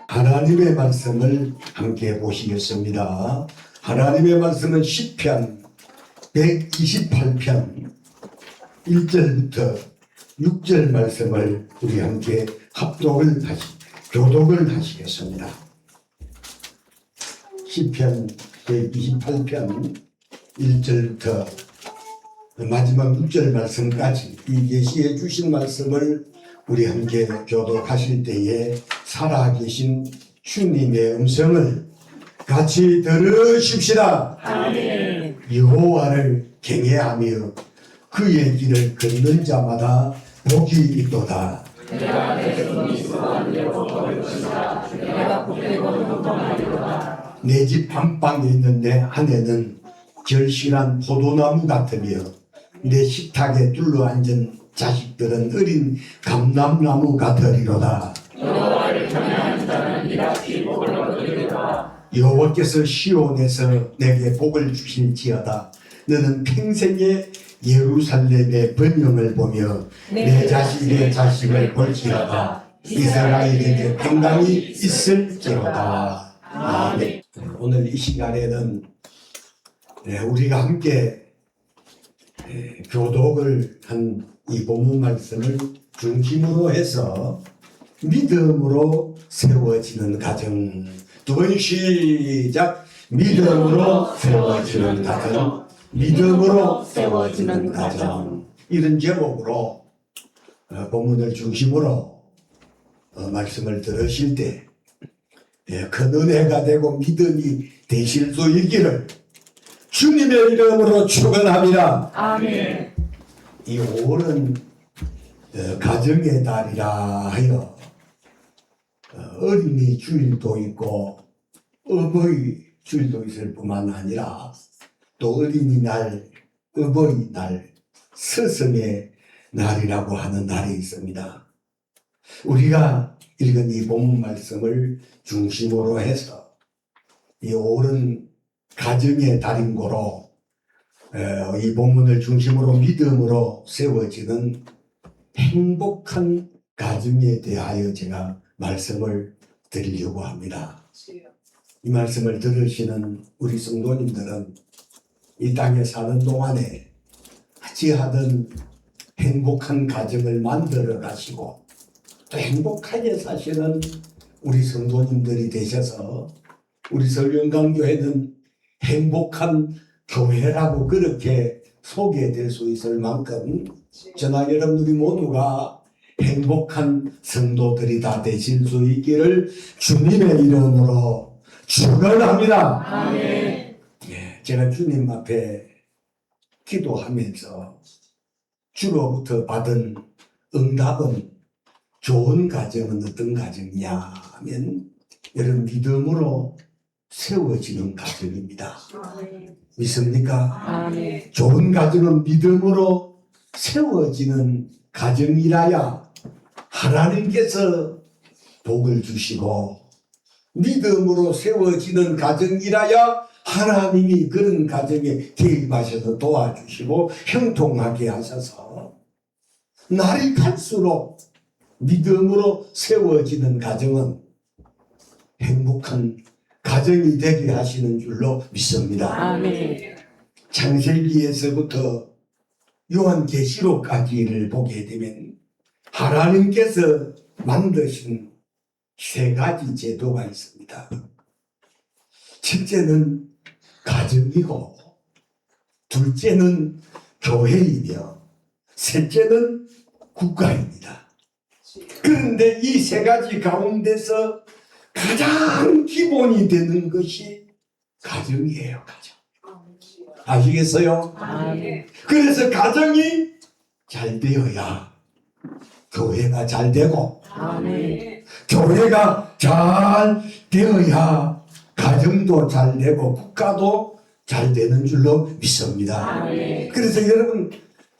하나님의 말씀을 함께 보시겠습니다. 하나님의 말씀은 시편 128편 1절부터 6절 말씀을 우리 함께 교독을 하시겠습니다. 시편 128편 1절부터 마지막 6절 말씀까지 이 계시해 주신 말씀을 우리 함께 교독하실 때에 살아계신 주님의 음성을 같이 들으십시다. 아멘. 여호와를 경외하며 그의 길을 걷는 자마다 복이 있도다. 내가 내 손이 수고한 여호와를 것이다. 내가 복되고 형통하리로다. 내 집 안방에 있는 내 아내는 결실한 포도나무 같으며 내 식탁에 둘러앉은 자식들은 어린 감람나무 같으리로다. 여호와를 경외하는 자는 이같이 복을 얻으리로다. 여호와께서 시온에서 내게 복을 주실지어다. 너는 평생에 예루살렘의 번영을 보며 내 자식의 자식을 볼지어다. 이스라엘에게 평강이 있을지로다. 아멘. 오늘 이 시간에는 우리가 함께 교독을 한 이 본문 말씀을 중심으로 해서 믿음으로 세워지는 가정. 두 번 시작. 믿음으로 세워지는 가정. 믿음으로 세워지는 가정. 이런 제목으로 본문을 중심으로 말씀을 들으실 때 큰 은혜가 되고 믿음이 되실 수 있기를 주님의 이름으로 축원합니다. 아멘. 이 5월은 가정의 달이라 하여 어린이 주일도 있고 어버이 주일도 있을 뿐만 아니라 또 어린이날, 어버이날, 스승의 날이라고 하는 날이 있습니다. 우리가 읽은 이 본문 말씀을 중심으로 해서 이 5월은 가정의 달인 고로 이 본문을 중심으로 믿음으로 세워지는 행복한 가정에 대하여 제가 말씀을 드리려고 합니다. 이 말씀을 들으시는 우리 성도님들은 이 땅에 사는 동안에 어찌하든 행복한 가정을 만들어 가시고 또 행복하게 사시는 우리 성도님들이 되셔서 우리 설영강교회는 행복한 교회라고 그렇게 소개될 수 있을 만큼 저나 여러분들이 모두가 행복한 성도들이 다 되실 수 있기를 주님의 이름으로 축원합니다. 아멘. 제가 주님 앞에 기도하면서 주로부터 받은 응답은 좋은 가정은 어떤 가정이냐 하면 여러분 믿음으로 세워지는 가정입니다. 믿습니까? 아멘. 좋은 가정은 믿음으로 세워지는 가정이라야 하나님께서 복을 주시고, 믿음으로 세워지는 가정이라야 하나님이 그런 가정에 개입하셔서 도와주시고 형통하게 하셔서 날이 갈수록 믿음으로 세워지는 가정은 행복한 가정이 되게 하시는 줄로 믿습니다. 아멘. 창세기에서부터 요한계시록까지를 보게 되면 하나님께서 만드신 세 가지 제도가 있습니다. 첫째는 가정이고, 둘째는 교회이며, 셋째는 국가입니다. 그런데 이 세 가지 가운데서 가장 기본이 되는 것이 가정이에요. 가정. 아시겠어요? 아멘. 그래서 가정이 잘 되어야 교회가 잘 되고, 아멘. 교회가 잘 되어야 가정도 잘 되고 국가도 잘 되는 줄로 믿습니다. 아멘. 그래서 여러분,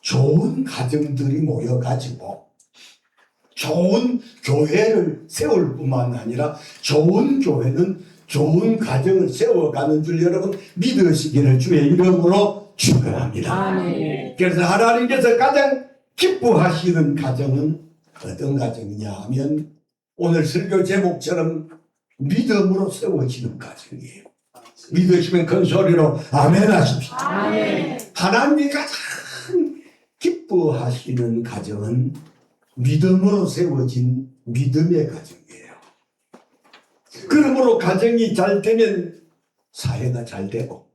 좋은 가정들이 모여가지고 좋은 교회를 세울 뿐만 아니라 좋은 교회는 좋은 가정을 세워가는 줄 여러분 믿으시기를 주의 이름으로 축원합니다. 아멘. 그래서 하나님께서 가장 기뻐하시는 가정은 어떤 가정이냐 하면 오늘 설교 제목처럼 믿음으로 세워지는 가정이에요. 믿으시면 큰 소리로 아멘 하십시오. 아멘. 하나님이 가장 기뻐하시는 가정은 믿음으로 세워진 믿음의 가정이에요. 그러므로 가정이 잘 되면 사회가 잘 되고,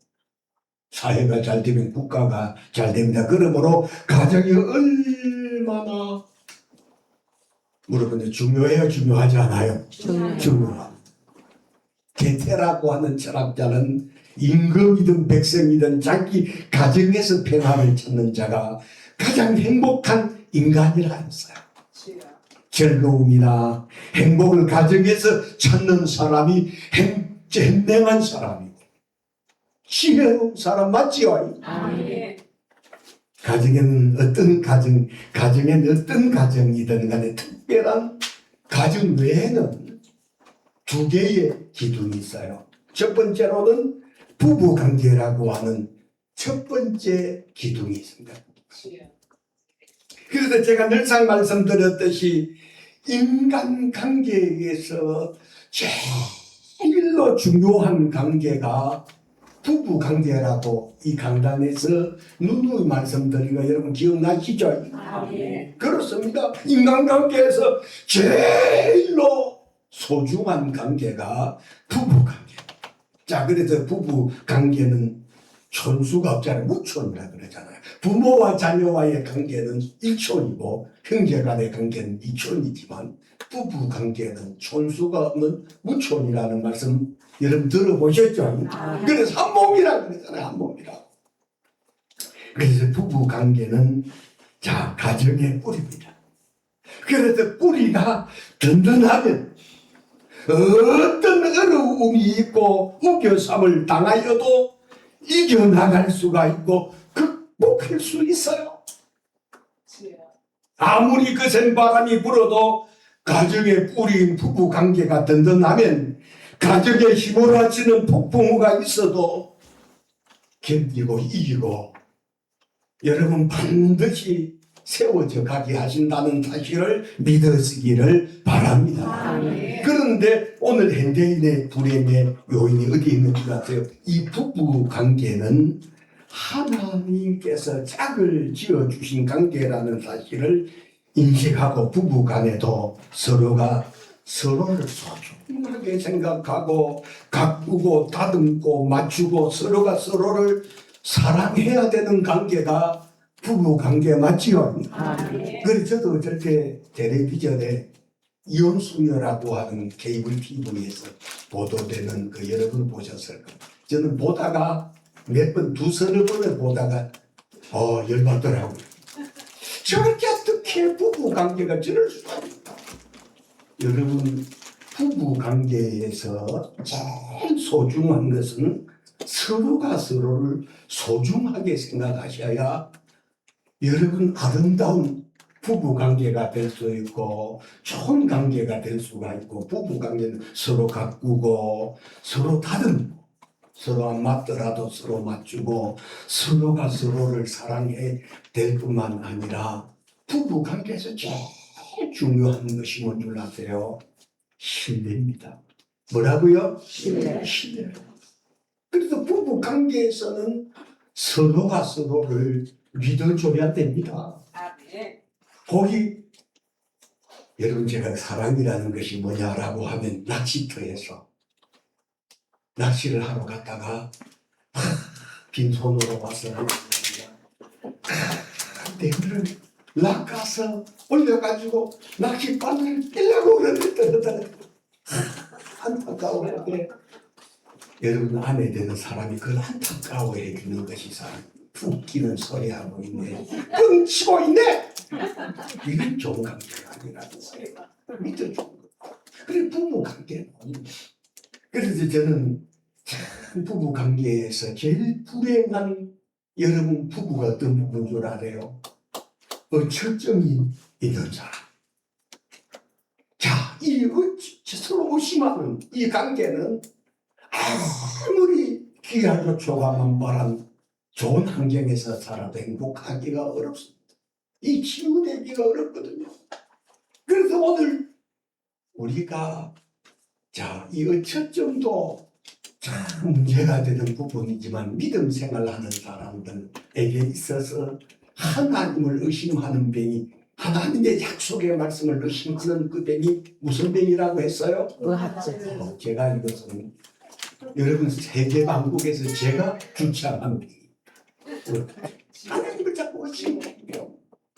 사회가 잘 되면 국가가 잘 됩니다. 그러므로 가정이 얼마나 물어보는데 중요해요? 중요하지 않아요? 중요합니다. 게테라고 하는 철학자는 임금이든 백성이든 자기 가정에서 평안을 찾는 자가 가장 행복한 인간이라 했어요. 즐거움이나 행복을 가정에서 찾는 사람이 현명한 사람이고 지혜로운 사람 맞지요? 아멘. 가정에는 가정에는 어떤 가정이든 간에 특별한 가정 외에는 두 개의 기둥이 있어요. 첫 번째로는 부부 관계라고 하는 첫 번째 기둥이 있습니다. 그래서 제가 늘상 말씀드렸듯이 인간 관계에서 제일로 중요한 관계가 부부 관계라고 이 강단에서 누누이 말씀드린 거 여러분 기억나시죠? 아멘. 그렇습니다. 인간관계에서 제일로 소중한 관계가 부부관계. 자, 그래서 부부관계는 촌수가 없잖아요. 무촌이라 그러잖아요. 부모와 자녀와의 관계는 일촌이고 형제간의 관계는 이촌이지만 부부관계는 촌수가 없는 무촌이라는 말씀 여러분 들어보셨죠? 그래서 한 몸이라 그러잖아요. 한 몸이라. 그래서 부부관계는 자, 가정의 뿌리입니다. 그래서 뿌리가 든든하면 어떤 어려움이 있고 우겨쌈을 당하여도 이겨나갈 수가 있고 극복할 수 있어요. 아무리 거센 바람이 불어도 가정의 뿌리인 부부관계가 든든하면 가정에 휘몰아치는 폭풍우가 있어도 견디고 이기고 여러분 반드시 세워져 가게 하신다는 사실을 믿으시기를 바랍니다. 아멘. 그런데 오늘 현대인의 불행의 요인이 어디 있는 줄 아세요? 이 부부 관계는 하나님께서 짝을 지어주신 관계라는 사실을 인식하고 부부 간에도 서로가 서로를 소중하게 생각하고 가꾸고 다듬고 맞추고 서로가 서로를 사랑해야 되는 관계가 부부 관계 맞지요? 아멘. 그래서 저도 어쩔 때 텔레비전에 이혼수녀라고 하는 케이블 TV에서 보도되는 그 여러분 보셨을 거예요. 저는 보다가 몇 번, 두서너 번을 보다가 열받더라고요. 저렇게 어떻게 부부 관계가 저럴 수가 있나. 여러분 부부 관계에서 제일 소중한 것은 서로가 서로를 소중하게 생각하셔야 여러분 아름다운 부부 관계가 될 수 있고 좋은 관계가 될 수가 있고, 부부 관계는 서로 가꾸고 서로 다듬고 서로 안 맞더라도 서로 맞추고 서로가 서로를 사랑해 될 뿐만 아니라, 부부 관계에서 제일 중요한 것이 뭔 줄 아세요? 신뢰입니다. 뭐라고요? 신뢰. 그래서 부부 관계에서는 서로가 서로를 믿어줘야 됩니다. 거기 여러분, 제가 사랑이라는 것이 뭐냐라고 하면 낚시터에서 낚시를 하러 갔다가 빈손으로 와서 대구를 낚아서 올려가지고 낚싯바늘 떼려고 그러는데 안타까워요. 여러분, 아내 되는 사람이 그걸 안타까워해 주는 것이 사람 웃기는 소리 하고 있네, 뻥치고 있네, 이건 좋은 관계가 아니라는 거예요. 믿어주는 거. 그래, 부부 관계는. 그래서 저는 참 부부 관계에서 제일 불행한 여러분 부부가 어떤 부부인 줄 알아요? 철정이 있는 사람. 자, 이 서로 의심하는 이 관계는 아무리 귀하고 조화만발한 좋은 환경에서 살아도 행복하기가 어렵습니다. 이 치유되기가 어렵거든요. 그래서 오늘 우리가 이 어처점도 참 문제가 되는 부분이지만, 믿음 생활하는 사람들에게 있어서 하나님을 의심하는 병이, 하나님의 약속의 말씀을 의심하는 그 병이 무슨 병이라고 했어요? 의학증. 제가 이것은 여러분 세계방국에서 제가 주창한 병이, 하나님을 자꾸 의심하는 병.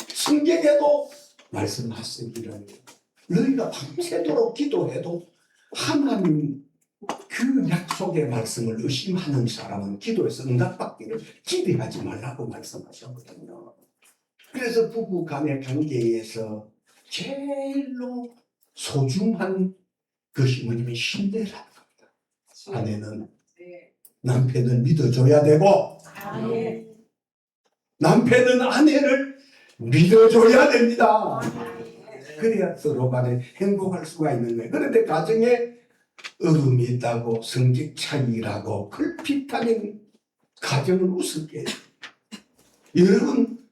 성경에도 말씀하시기를 너희가 밤새도록 기도해도 하나님 그 약속의 말씀을 의심하는 사람은 기도에서 응답받기를 기대하지 말라고 말씀하셨거든요. 그래서 부부 간의 관계에서 제일로 소중한 것이 뭐냐면 신뢰라는 겁니다. 아내는 남편을 믿어줘야 되고, 남편은 아내를 믿어줘야 됩니다. 그래야 서로 간에 행복할 수가 있는 거예요. 그런데 가정에 어려움이 있다고, 성격 차이라고 걸핏하면 가정을 우습게 해요. 여러분,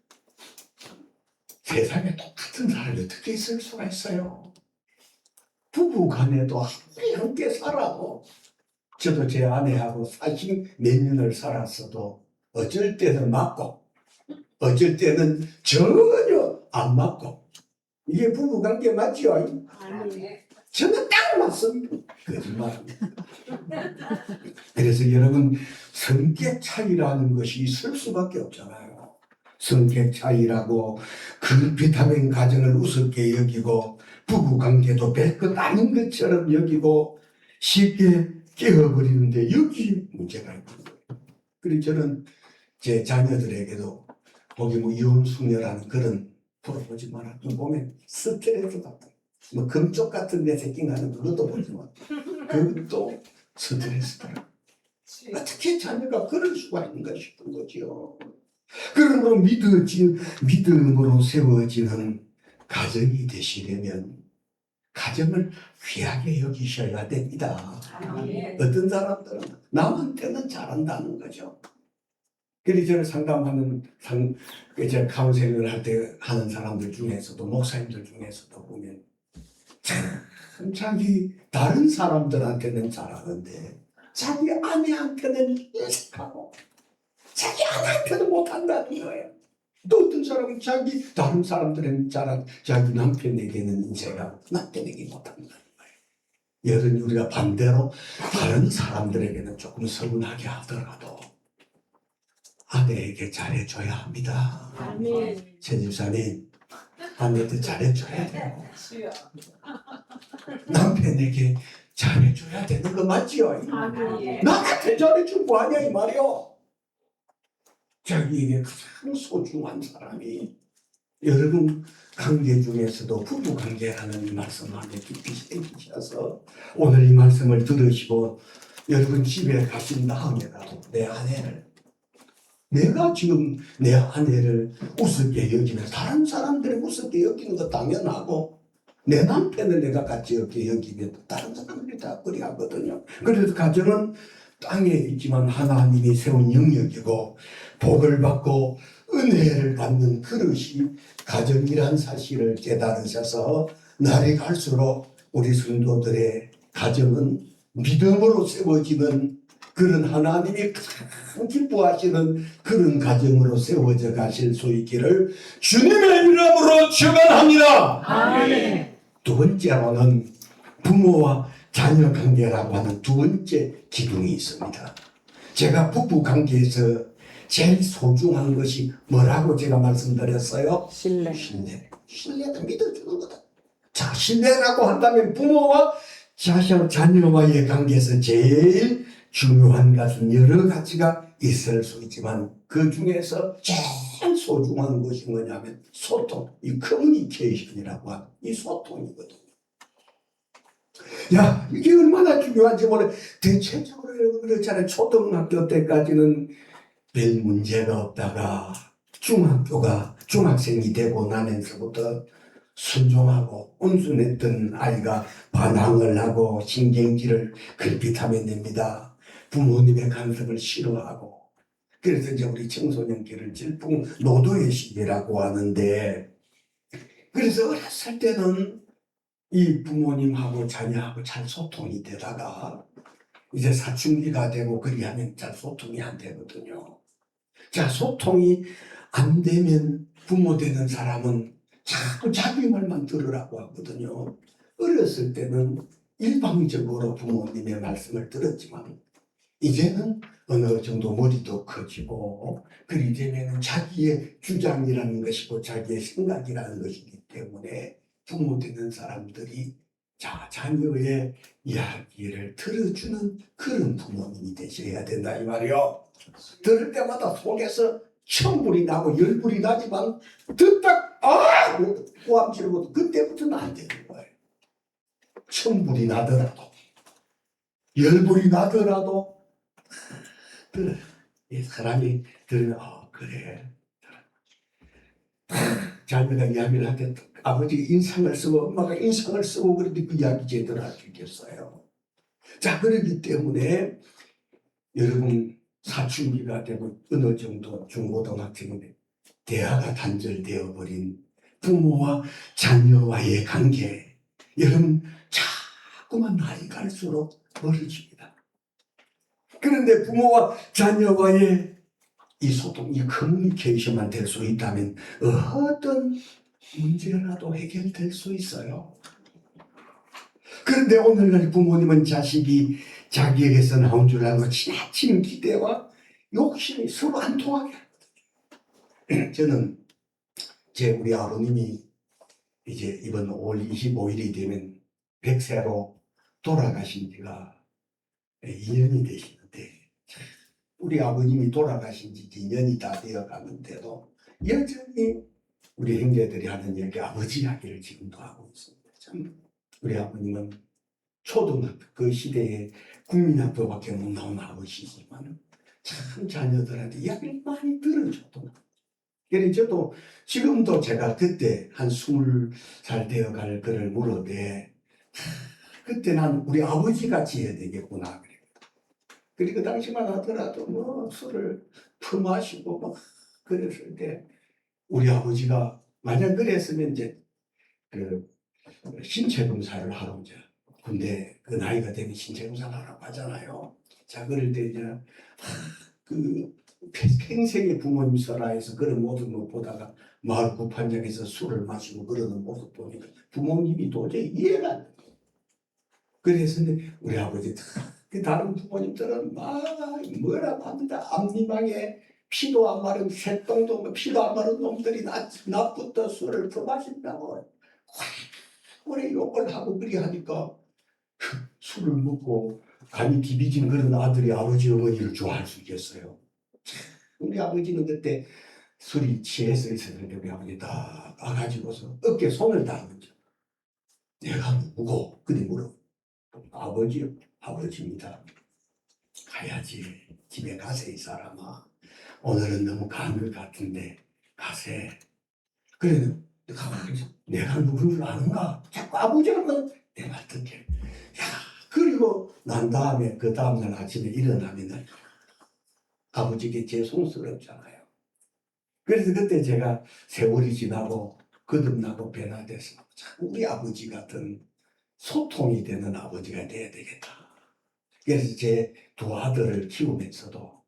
세상에 똑같은 사람이 어떻게 있을 수가 있어요? 부부 간에도 함께 살아도, 저도 제 아내하고 40몇 년을 살았어도 어쩔 때는 맞고 어쩔 때는 전혀 안 맞고, 이게 부부관계 맞죠? 저는 딱 맞습니다. 거짓말입니다. 그래서 여러분, 성격 차이라는 것이 있을 수밖에 없잖아요. 성격 차이라고 그렇다면 가정을 우습게 여기고 부부관계도 별것 아닌 것처럼 여기고 쉽게 깨어버리는데, 여기 문제가 있는 거예요. 그래서 저는 제 자녀들에게도 거기 이혼숙녀라는 그런 프로 보지 마라. 좀 보면 스트레스 받다. 금쪽 같은 데 새끼가는 그것도 보지 마. 그것도 스트레스더라. 어떻게 자녀가 그럴 수가 있는가 싶은 거죠. 그러므로 믿음으로 세워지는 가정이 되시려면 가정을 귀하게 여기셔야 됩니다. 어떤 사람들은 남한테는 잘한다는 거죠. 그래서 저는 상담하는 이제 카운셀링을 할 때 하는 사람들 중에서도, 목사님들 중에서도 보면 참 자기 다른 사람들한테는 잘하는데 자기 아내한테는 인색하고 자기 아내한테는 못한다는 거예요. 또 어떤 사람은 자기 다른 사람들은 잘한 자기 남편에게는 인색하고 남편에게 못한다는 거예요. 여러분, 우리가 반대로 다른 사람들에게는 조금 서운하게 하더라도 아내에게 잘해줘야 합니다. 최 집사님, 아내한테 잘해줘야 돼요. 남편에게 잘해줘야 되는 거 맞지요? 나한테 잘해줄 거 아니야 이 말이요. 자기에게 가장 소중한 사람이 여러분 관계 중에서도 부부 관계라는 이 말씀 안에 깊이 새기셔서 오늘 이 말씀을 들으시고 여러분 집에 가신 다음에라도 내 아내를, 내가 지금 내 아내를 우습게 여기면 다른 사람들이 우습게 여기는 거 당연하고 내 남편을 내가 같이 이렇게 여기면 다른 사람들이 다 그리 하거든요. 그래서 가정은 땅에 있지만 하나님이 세운 영역이고 복을 받고 은혜를 받는 그릇이 가정이란 사실을 깨달으셔서 날이 갈수록 우리 성도들의 가정은 믿음으로 세워지는 그런 하나님이 가장 기뻐하시는 그런 가정으로 세워져 가실 수 있기를 주님의 이름으로 축원합니다. 아멘. 두 번째로는 부모와 자녀 관계라고 하는 두 번째 기둥이 있습니다. 제가 부부 관계에서 제일 소중한 것이 뭐라고 제가 말씀드렸어요? 신뢰. 신뢰도 믿어주는 거다. 자, 신뢰라고 한다면 부모와 자녀와의 관계에서 제일 중요한 것은 여러 가지가 있을 수 있지만 그 중에서 제일 소중한 것이 뭐냐면 소통, 이 커뮤니케이션이라고 하는 이 소통이거든요. 야, 이게 얼마나 중요한지 몰라. 대체적으로 여러분 그렇잖아요. 초등학교 때까지는 별 문제가 없다가 중학생이 되고 나면서부터 순종하고 온순했던 아이가 반항을 하고 신경질을 걸핏하면 됩니다. 부모님의 간섭을 싫어하고. 그래서 이제 우리 청소년기를 질풍 노도의 시기라고 하는데, 그래서 어렸을 때는 이 부모님하고 자녀하고 잘 소통이 되다가 이제 사춘기가 되고 그리하면 잘 소통이 안 되거든요. 자, 소통이 안 되면 부모 되는 사람은 자꾸 자기 말만 들으라고 하거든요. 어렸을 때는 일방적으로 부모님의 말씀을 들었지만 이제는 어느 정도 머리도 커지고 그리 되면 자기의 주장이라는 것이고 자기의 생각이라는 것이기 때문에 부모 되는 사람들이 자녀의 이야기를 들어주는 그런 부모님이 되셔야 된다 이 말이요. 들을 때마다 속에서 천불이 나고 열불이 나지만 듣다 고함 지르고 그때부터는 안 되는 거예요. 천불이 나더라도 열불이 나더라도 들어요. 이 사람이 들으면 그래. 자녀가 이야기를 하면 아버지가 인상을 쓰고 엄마가 인상을 쓰고 그런데 그 이야기 제대로 할 수 있겠어요. 자, 그렇기 때문에 여러분 사춘기가 되고 어느 정도 중고등학생인데 대화가 단절되어 버린 부모와 자녀와의 관계, 여러분 자꾸만 나이 갈수록 멀어집니다. 그런데 부모와 자녀와의 이 소통, 이 커뮤니케이션만 될 수 있다면 어떤 문제라도 해결될 수 있어요. 그런데 오늘날 부모님은 자식이 자기에게서 나온 줄 알고 지나치는 기대와 욕심이 서로 안 통하게 하거든요. 저는 우리 아버님이 이제 이번 5월 25일이 되면 100세로 돌아가신 지가 2년이 되시는데 우리 아버님이 돌아가신 지 2년이 다 되어 가는데도 여전히 우리 형제들이 하는 얘기 아버지 이야기를 지금도 하고 있습니다. 참 우리 아버님은 초등학교 그 시대에 국민학교밖에 못 나온 아버지지만 참 자녀들한테 이야기를 많이 들어줬던. 그래서 저도 지금도 제가 그때 한 20살 되어갈 그를 물어대 그때 난 우리 아버지 같이 해야 되겠구나 그래. 그리고 그 당시만 하더라도 뭐 술을 퍼마시고 막 그랬을 때 우리 아버지가 만약 그랬으면 이제 그 신체 검사를 하러 이제 근데 그 나이가 되면 신체 검사를 하라고 하잖아요. 자 그럴 때 이제 그 평생의 부모님 설화에서 그런 모든 것 보다가 마을 구판장에서 술을 마시고 그러는 모습 보니까 부모님이 도저히 이해가 안 돼요. 그래서 우리 아버지 그 다른 부모님들은 막 뭐라고 합니다. 앞니방에 피도 안 마른 새똥도 피도 안 마른 놈들이 낮부터 술을 더 마신다고 오래 욕을 하고 그리 하니까 술을 먹고 간이 디비진 그런 아들이 아버지 어머니를 좋아할 수 있겠어요. 우리 아버지는 그때 술이 취해서 있었는데 우리 아버지 딱 와가지고서 어깨에 손을 딱 얹어. 내가 누구고? 그리 물어. 아버지요. 아버지입니다. 가야지. 집에 가세 이 사람아. 오늘은 너무 간 것 같은데 가세. 그래 가만히 내가 누군 줄 아는가? 자꾸 아버지라고 내 말 듣게. 야 그리고 난 다음에 그 다음날 아침에 일어나면 아버지께 죄송스럽잖아요. 그래서 그때 제가 세월이 지나고 거듭나고 변화돼서 참 우리 아버지 같은 소통이 되는 아버지가 돼야 되겠다. 그래서 제 두 아들을 키우면서도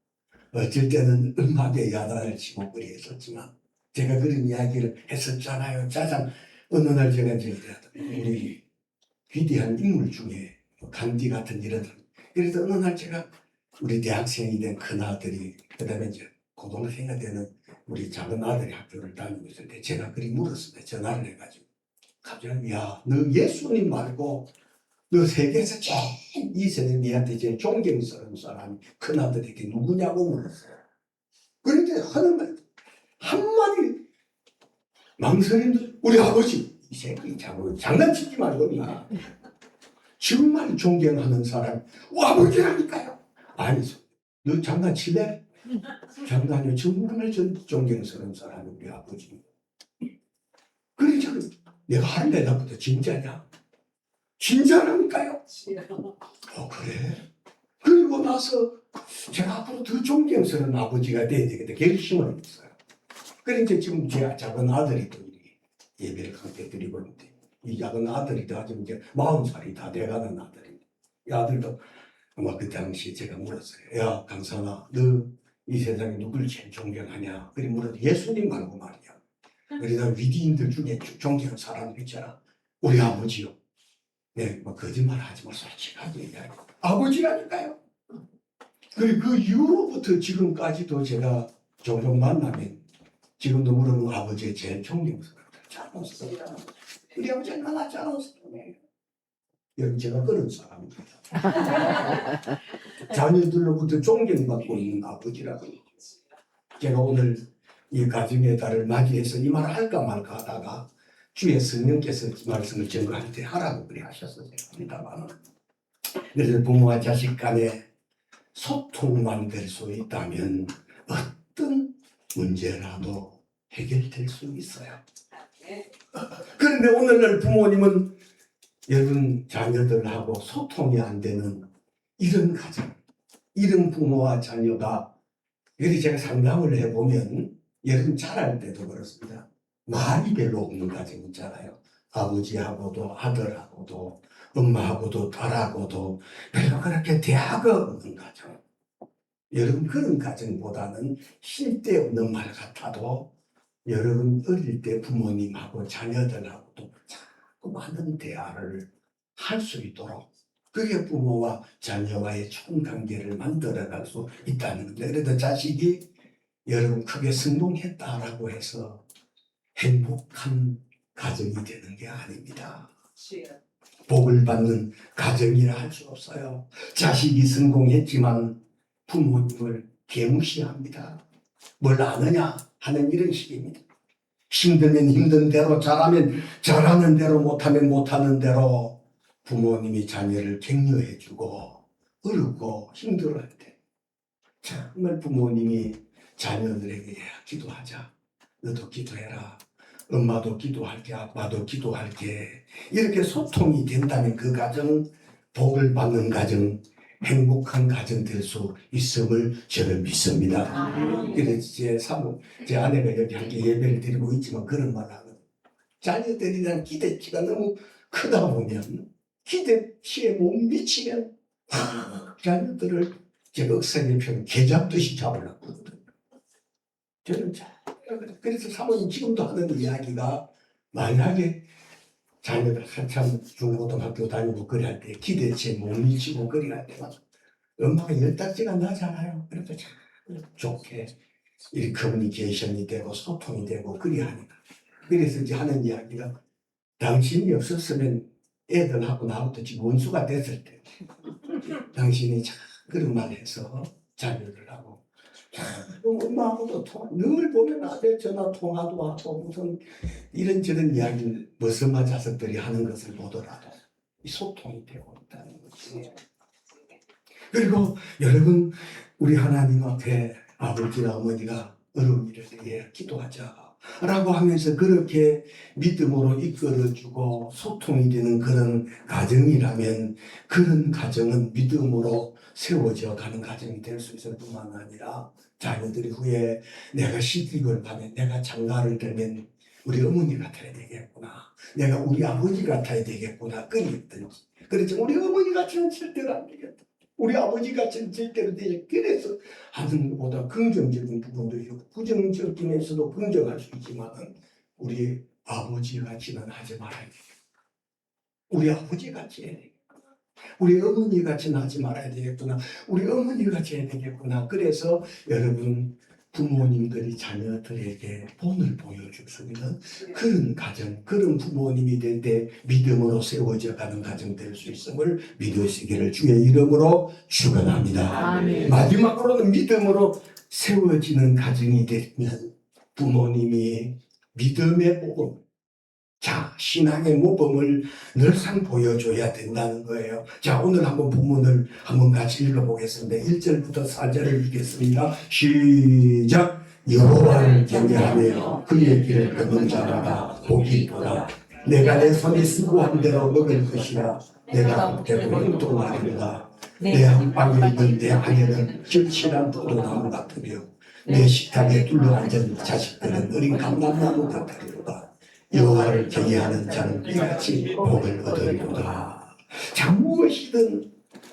어쩔 때는 음악에 야단을 치고 그랬었지만 제가 그런 이야기를 했었잖아요. 짜장 어느 날 제가 이제 우리 위대한 인물 중에 간디 같은 이런 그래서 어느 날 제가 우리 대학생이 된 큰아들이 그다음에 이제 고등생이 되는 우리 작은 아들이 학교를 다니고 있을 때 제가 그리 물었습니다. 전화를 해가지고 갑자기 야 너 예수님 말고 너 세계에서 제일 이 세대 니한테 제일 존경스러운 사람이 큰아들에게 누구냐고 물었어요. 그런데 하는 말 한마디 망설임도 우리 아버지 이 새끼 장난치지 말고 정말 존경하는 사람 아버지라니까요. 아니 너 장난치래? 장난이요. 정말 존경스러운 사람이 우리 아버지. 그러니까 내가 할래 나보다 진짜냐? 진짜라니까요. 그래? 그리고 나서 제가 앞으로 더 존경스러운 아버지가 돼야 되겠다 결심을 했어요. 그러니까 지금 제 작은 아들이 또 예배를 함께 드리고 있는데 이 작은 아들이 다 지금 이제 40살이 다 돼가는 아들인데 이 아들도 아마 그 당시 제가 물었어요. 야 강산아 너 이 세상에 누굴 제일 존경하냐? 그래 물어도 예수님 말고 말이야. 그러나 위대인들 중에 존경하는 사람들 있잖아. 우리 아버지요. 네, 뭐 거짓말 하지 마 솔직하게 얘기하고 아버지라니까요. 그리고 그 이후로부터 지금까지도 제가 종종 만나면 지금도 물어보면 아버지의 제일 존경스러워요. 잘 없어요. 우리 아버지는 하나 잘 없어요. 여기 제가 그런 사람입니다. 자녀들로부터 존경받고 있는 아버지라고. 제가 오늘 이 가정의 달을 맞이해서 이 말을 할까 말까 하다가 주의 성령께서 말씀을 전가할 때 하라고 그래 하셨어요. 합니다만. 그래서 부모와 자식 간에 소통만 될 수 있다면 어떤 문제라도 해결될 수 있어요. 그런데 오늘날 부모님은 여러분 자녀들하고 소통이 안 되는 이런 가정, 이런 부모와 자녀가 여기 제가 상담을 해보면 여러분 자랄 때도 그렇습니다. 말이 별로 없는 가정 있잖아요. 아버지하고도 아들하고도 엄마하고도 딸하고도 별로 그렇게 대화가 없는 가정. 여러분 그런 가정보다는 쉴 데 없는 말 같아도 여러분 어릴 때 부모님하고 자녀들하고도 자꾸 많은 대화를 할 수 있도록 그게 부모와 자녀와의 좋은 관계를 만들어갈 수 있다는 건데 그래도 자식이 여러분 크게 성공했다라고 해서 행복한 가정이 되는 게 아닙니다. 복을 받는 가정이라 할 수 없어요. 자식이 성공했지만 부모님을 개무시합니다. 뭘 아느냐 하는 이런 식입니다. 힘들면 힘든 대로 잘하면 잘하는 대로 못하면 못하는 대로 부모님이 자녀를 격려해주고 어렵고 힘들어할 때 정말 부모님이 자녀들에게 기도하자. 너도 기도해라. 엄마도 기도할게. 아빠도 기도할게. 이렇게 소통이 된다면 그 가정 복을 받는 가정 행복한 가정 될 수 있음을 저는 믿습니다. 그래서 제 아내가 여기 함께 예배를 드리고 있지만 그런 말을 하거든요. 자녀들에 대한 기대치가 너무 크다 보면 기대치에 못 미치면 자녀들을 제가 억세게 표현 개잡듯이 잡으려고 하거든요. 저는 그래서 사모님 지금도 하는 이야기가 만약에 자녀들 한참 중고등학교 다니고 그리 할 때 기대치에 못 미치고 그리 할 때만 엄마가 열딱지가 나잖아요. 그래도 참 좋게 이 커뮤니케이션이 되고 소통이 되고 그리 하니까 그래서 이제 하는 이야기가 당신이 없었으면 애들하고 나부터 지금 원수가 됐을 때 당신이 참 그런 말 해서 자녀들하고 엄마하고도 늘 보면 아들 전화 통화도 하고 무슨 이런저런 이야기를 머스마 자석들이 하는 것을 보더라도 이 소통이 되고 있다는 것이에요. 그리고 여러분, 우리 하나님 앞에 아버지나 어머니가 어려운 일을 위해 기도하자 라고 하면서 그렇게 믿음으로 이끌어주고 소통이 되는 그런 가정이라면 그런 가정은 믿음으로 세워져 가는 가정이 될 수 있을 뿐만 아니라 자녀들이 후에 내가 시집을 가면, 내가 장가를 들면 우리 어머니 같아야 되겠구나, 내가 우리 아버지 같아야 되겠구나, 그랬든지. 그렇지만 우리 어머니 같이는 절대로 안 되겠다, 우리 아버지 같이는 절대로 되겠다, 그래서 하는 것보다 긍정적인 부분도 있고 부정적이면서도 긍정할 수 있지만 우리 아버지 같이는 하지 말아야 되겠다, 우리 아버지 같이 해야 되겠다, 우리 어머니 같이는 하지 말아야 되겠구나, 우리 어머니 같이 해야 되겠구나. 그래서 여러분, 부모님들이 자녀들에게 본을 보여줄 수 있는 그런 가정, 그런 부모님이 될 때 믿음으로 세워져 가는 가정 될 수 있음을 믿으시기를 주의 이름으로 축원합니다. 아멘. 마지막으로는 믿음으로 세워지는 가정이 되면 부모님이 믿음의 복음, 자, 신앙의 모범을 늘상 보여줘야 된다는 거예요. 자, 오늘 한번 본문을 한번 같이 읽어보겠습니다. 1절부터 4절을 읽겠습니다. 시작. 여호와를 경외하며 그의 길을 걷는 자마다 복이 있도다. 내가 내 손이 수고한 대로 먹을 것이라. 내가 복되고 형통하리로다. 내 안방에 있는 내 아내는 절실한 포도나무 같으며 내 식탁에 둘러앉은 자식들은 어린 감람나무 같으리로다. 여호와를 경외하는 자는 이같이 복을 얻으리로다. 자, 무엇이든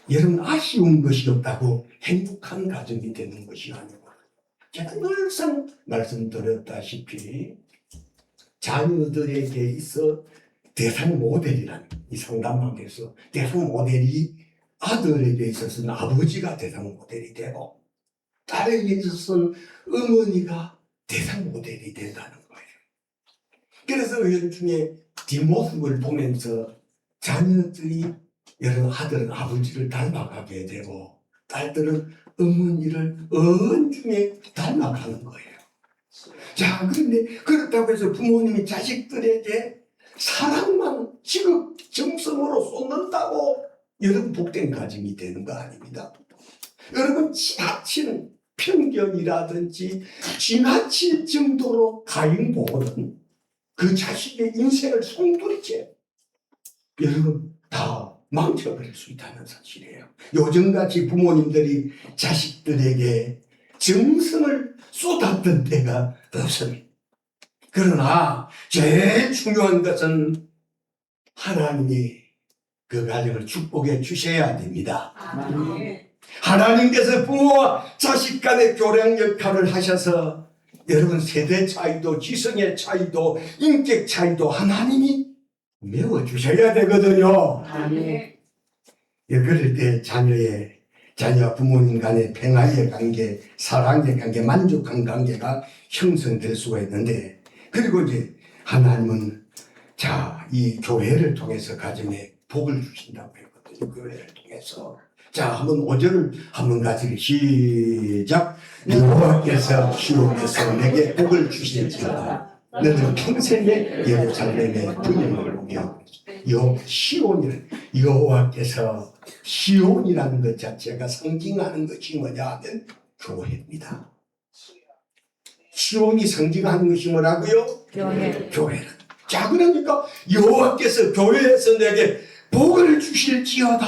여러분 아쉬운 것이 없다고 행복한 가정이 되는 것이 아니고, 제가 늘상 말씀드렸다시피 자녀들에게 있어 대상 모델이라는, 이 상담방에서 대상 모델이 아들에게 있어서는 아버지가 대상 모델이 되고 딸에게 있어서는 어머니가 대상 모델이 된다는 거예요. 그래서 그 중에 뒷모습을 보면서 자녀들이, 여러분, 아들은 아버지를 닮아가게 되고 딸들은 어머니를 언중에 닮아가는 거예요. 자, 그런데 그렇다고 해서 부모님이 자식들에게 사랑만 지극 정성으로 쏟는다고 여러분 복된 가정이 되는 거 아닙니다. 여러분, 지나친 편견이라든지 지나칠 정도로 가인보는 그 자식의 인생을 송두리째 여러분 다 망쳐버릴 수 있다는 사실이에요. 요즘같이 부모님들이 자식들에게 정성을 쏟았던 때가 없습니다. 그러나 제일 중요한 것은 하나님이 그 가정을 축복해 주셔야 됩니다. 하나님께서 부모와 자식 간의 교량 역할을 하셔서 여러분, 세대 차이도 지성의 차이도 인격 차이도 하나님이 메워주셔야 되거든요. 아멘. 그럴 때 자녀와 부모님 간의 평화의 관계, 사랑의 관계, 만족한 관계가 형성될 수가 있는데, 그리고 이제 하나님은 자, 이 교회를 통해서 가정에 복을 주신다고 했거든요. 교회를 통해서. 자, 한번 5절을 한번 같이 시작. 여호와께서 시온에서 내게 복을 주실지어다. 너는 평생에 예루살렘의 분영을 보며 시온이라는, 여호와께서 시온이라는 것 자체가 상징하는 것이 뭐냐 하면 교회입니다. 시온이 상징하는 것이 뭐라고요? 교회는. 자, 그러니까 여호와께서 교회에서 내게 복을 주실지어다,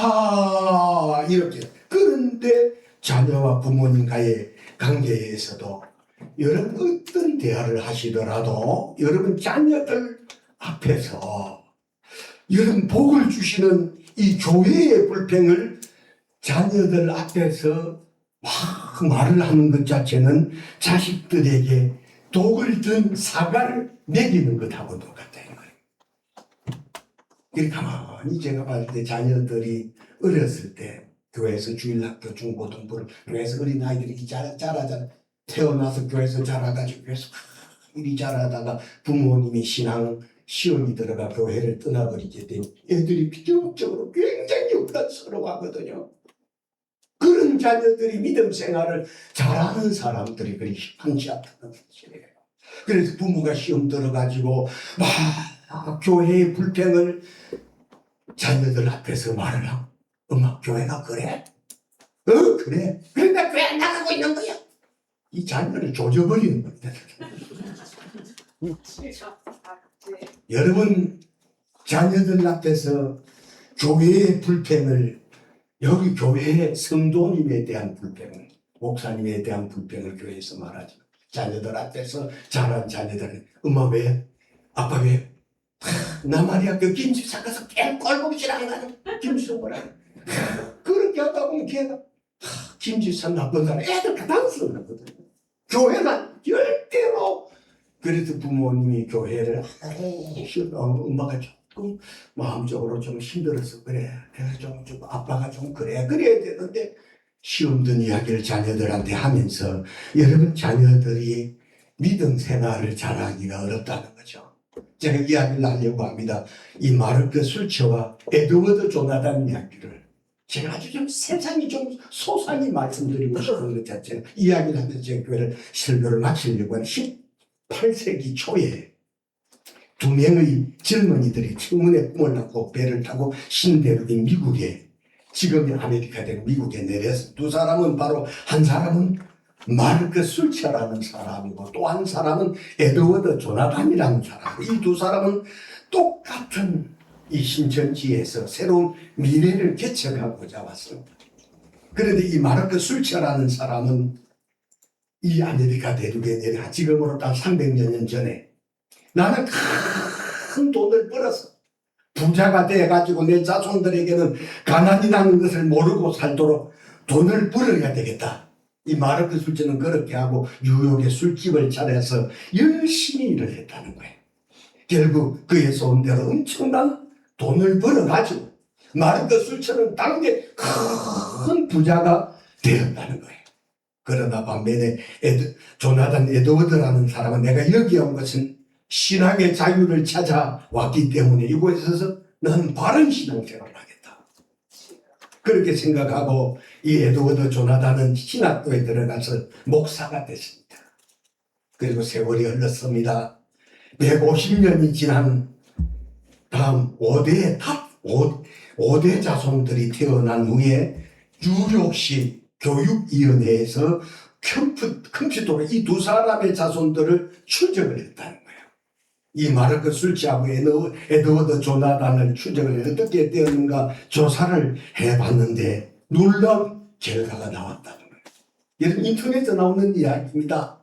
이렇게. 그런데 자녀와 부모님과의 관계에서도 여러분 어떤 대화를 하시더라도 여러분 자녀들 앞에서 여러분 복을 주시는 이 교회의 불평을 자녀들 앞에서 막 말을 하는 것 자체는 자식들에게 독을 든 사과를 먹이는 것하고 똑같다는 거예요. 이렇게 가만히 제가 봤을 때 자녀들이 어렸을 때 교회에서 주일학교 중고등부를 교회에서 어린아이들이 자라잖아. 태어나서 교회에서 자라가지고 교회에서 이리 자라다가 부모님이 신앙 시험이 들어가 교회를 떠나버리게 되면 애들이 비정적으로 굉장히 부담스러워하거든요. 그런 자기 자녀들이 믿음 생활을 잘하는 사람들이 그리 흔치 않다는 사실이에요. 그래서 부모가 시험 들어가지고 막 교회의 불평을 자녀들 앞에서 말을 하고, 엄마 교회가 그래? 그래. 그러니까 교회 안 나가고 있는 거야. 이 자녀를 조져버리는 겁니다. 여러분, 자녀들 앞에서 교회의 불평을, 여기 교회의 성도님에 대한 불평을, 목사님에 대한 불평을 교회에서 말하지. 자녀들 앞에서 자란 자녀들은, 엄마 왜? 아빠 왜? 나 말이야, 그 김집사 가서 걔 꼴보기질 나는 김집사 뭐라. 그렇게 하다 보면 걔가, 김집사 나쁜 사람, 애들 다 당스럽거든. 교회는 절대로. 그래서 부모님이 교회를 엄마가 조금 마음적으로 좀 힘들어서 그래. 좀 아빠가 좀 그래야 되는데 시험 든 이야기를 자녀들한테 하면서 여러분 자녀들이 믿음 생활을 잘하기가 어렵다는 거죠. 제가 이야기를 하려고 합니다. 이 마르크 술처와 에드워드 조나단 이야기를 제가 아주 좀 세상이 좀 소상히 말씀드리고 싶은 것 자체는 이야기를 하면서 제 교회를 설교를 마치려고 하는 18세기 초에 두 명의 젊은이들이 청문회 꿈을 낳고 배를 타고 신대륙인 미국에, 지금의 아메리카 된 미국에 내려서 두 사람은 바로 한 사람은 마르크 술처라는 사람이고 또 한 사람은 에드워드 조나단이라는 사람. 이 두 사람은 똑같은 이 신천지에서 새로운 미래를 개척하고자 왔습니다. 그런데 이 마르크 술처라는 사람은 이 아메리카 대륙에 내려 지금으로부터 한 300여 년 전에 나는 큰 돈을 벌어서 부자가 돼가지고 내 자손들에게는 가난이라는 것을 모르고 살도록 돈을 벌어야 되겠다. 이 마르크 술처는 그렇게 하고 뉴욕에 술집을 차려서 열심히 일을 했다는 거예요. 결국 그의 손대로 엄청난 돈을 벌어가지고 마르크 술처는 다른 게 큰 부자가 되었다는 거예요. 그러다 반면에 조나단 에드워드라는 사람은 내가 여기 온 것은 신앙의 자유를 찾아왔기 때문에 이곳에서 나는 바른 신앙생활을 하겠다. 그렇게 생각하고 이 에드워드 조나단은 신학교에 들어가서 목사가 됐습니다. 그리고 세월이 흘렀습니다. 150년이 지난 다음 5대 자손들이 태어난 후에 뉴욕시 교육위원회에서 컴퓨터로 이 두 사람의 자손들을 추적을 했다는 거예요. 이 마르크 술치하고 에드워드 조나단을 추적을 어떻게 되었는가 조사를 해봤는데 놀라운 결과가 나왔다는 거예요. 여러분 인터넷에 나오는 이야기입니다.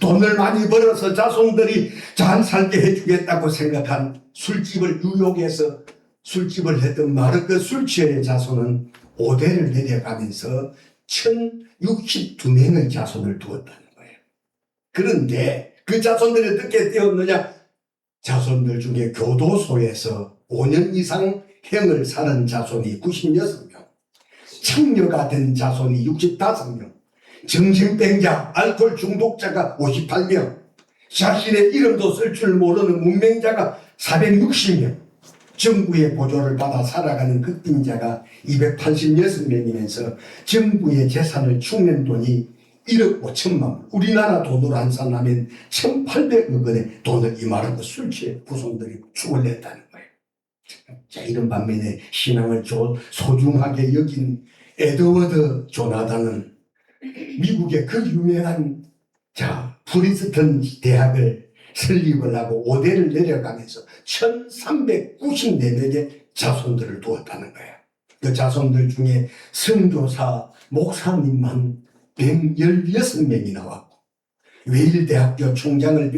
돈을 많이 벌어서 자손들이 잘 살게 해주겠다고 생각한 술집을 뉴욕에서 술집을 했던 마르크 술치의 자손은 5대를 내려가면서 1062명의 자손을 두었다는 거예요. 그런데 그 자손들이 어떻게 되었느냐? 자손들 중에 교도소에서 5년 이상 형을 살은 자손이 96명, 창녀가 된 자손이 65명, 정신병자, 알코올 중독자가 58명, 자신의 이름도 쓸 줄 모르는 문맹자가 460명, 정부의 보조를 받아 살아가는 극빈자가 286명이면서 정부의 재산을 축낸 돈이 1억 5천만 원, 우리나라 돈으로 환산하면 1,800억 원의 돈을 이 마르크 술취의 후손들이 축을 냈다는 거예요. 자, 이런 반면에 신앙을 소중하게 여긴 에드워드 조나단은 미국의 그 유명한 프린스턴 대학을 설립을 하고 5대를 내려가면서 1394명의 자손들을 두었다는 거예요. 그 자손들 중에 선교사, 목사님만 116명이 나왔고 웨일대학교 총장을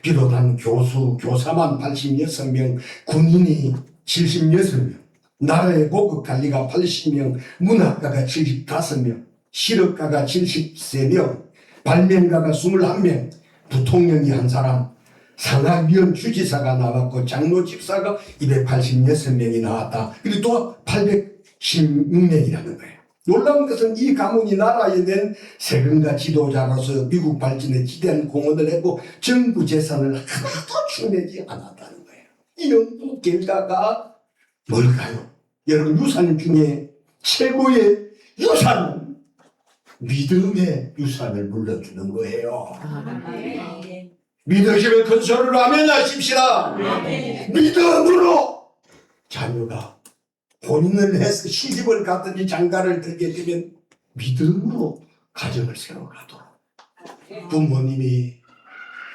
비롯한 교수, 교사만 86명, 군인이 76명, 나라의 고급관리가 80명, 문학가가 75명, 실업가가 73명, 발명가가 21명, 부통령이 한 사람, 상하위원 주지사가 나왔고 장로 집사가 286명이 나왔다. 그리고 또 816명이라는 거예요. 놀라운 것은 이 가문이 나라에 낸 세금가 지도자로서 미국 발전에 지대한 공헌을 했고 정부 재산을 하나도 축내지 않았다는 거예요. 이 연구 결과가 뭘까요? 여러분 유산 중에 최고의 유산은 믿음의 유산을 물려주는 거예요. 아멘. 믿으시면 큰 소리로 아멘 하십시다. 아멘. 믿음으로 자녀가 혼인을 해서 시집을 가든지 장가를 들게 되면 믿음으로 가정을 세워가도록 부모님이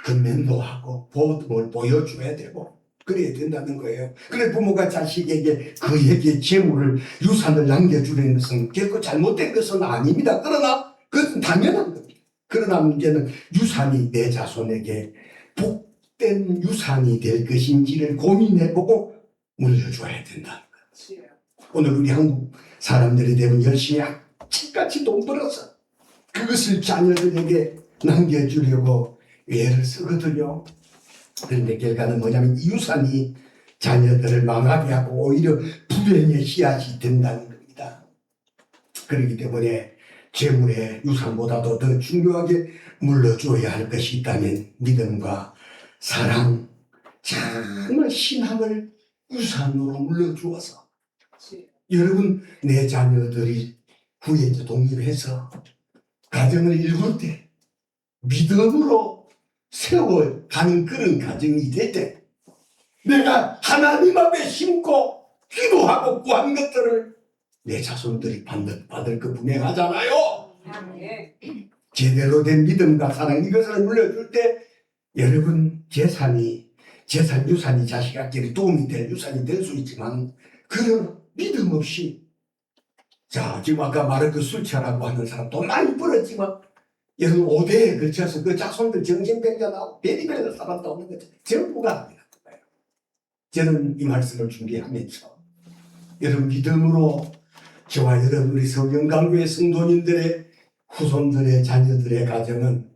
그 면도하고 보듬을 보여줘야 되고 그래야 된다는 거예요. 그래 부모가 자식에게 그에게 재물을 유산을 남겨주는 것은 결코 잘못된 것은 아닙니다. 그러나 그것은 당연한 겁니다. 그러나 문제는 유산이 내 자손에게 복된 유산이 될 것인지를 고민해보고 물려줘야 된다는 거예요. 오늘 우리 한국 사람들이 대부분 열심히 악취같이 돈 벌어서 그것을 자녀들에게 남겨주려고 애를 쓰거든요. 그런데 결과는 뭐냐면 이 유산이 자녀들을 망하게 하고 오히려 불행의 씨앗이 된다는 겁니다. 그렇기 때문에 재물의 유산보다도 더 중요하게 물려줘야 할 것이 있다면 믿음과 사랑, 정말 신앙을 유산으로 물려주어서 여러분 내 자녀들이 후에 이제 독립해서 가정을 이룰 때 믿음으로 세워가는 그런 가정이 될 때 내가 하나님 앞에 심고 기도하고 구한 것들을 내 자손들이 받을 거 분명하잖아요. 제대로 된 믿음과 사랑 이것을 물려줄 때 여러분 재산 유산이 자식에게 도움이 될 유산이 될 수 있지만 그런 믿음 없이 자 지금 아까 말한 그 술차라고 하는 사람 돈 많이 벌었지만 여러분 5대에 걸쳐서 그 자손들 정신병자 나오고 베리베리 사람 나오는 거죠. 전부가 아니라 거예요. 저는 이 말씀을 준비하면서 여러분 믿음으로 저와 여러분 우리 성경강교회 성도님들의 후손들의 자녀들의 가정은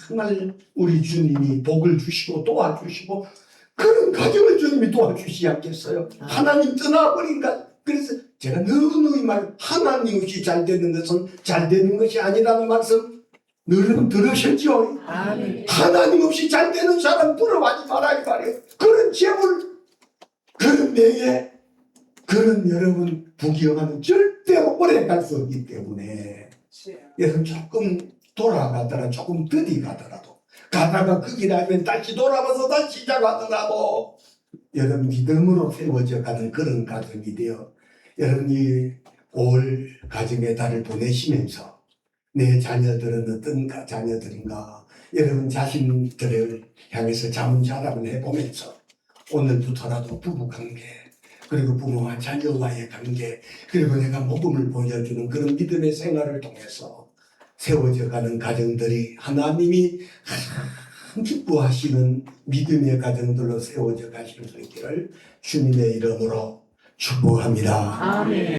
정말 우리 주님이 복을 주시고 도와주시고 그런 가정을 주님이 도와주시지 않겠어요? 하나님 떠나버린 가 그래서 제가 늘 말 하나님 없이 잘 되는 것은 잘 되는 것이 아니라는 말씀 늘 들으셨죠? 아멘. 하나님 없이 잘 되는 사람 부러워하지 말아야 말이에요. 그런 재물 그런 명예 그런 여러분 부귀영화는 절대로 오래 갈 수 없기 때문에 여러분 조금 돌아가더라 조금 더디 가더라도 가다가 그 길 아니면 다시 돌아와서 다시 시작하더라도 여러분 믿음으로 세워져 가는 그런 가정이 되어 여러분이 올 가정의 달을 보내시면서 내 자녀들은 어떤 자녀들인가 여러분 자신들을 향해서 자문자답을 해보면서 오늘부터라도 부부관계 그리고 부모와 자녀와의 관계 그리고 내가 복음을 보여주는 그런 믿음의 생활을 통해서 세워져가는 가정들이 하나님이 가장 기뻐하시는 믿음의 가정들로 세워져 가실 수 있기를 주님의 이름으로 축복합니다. 아멘.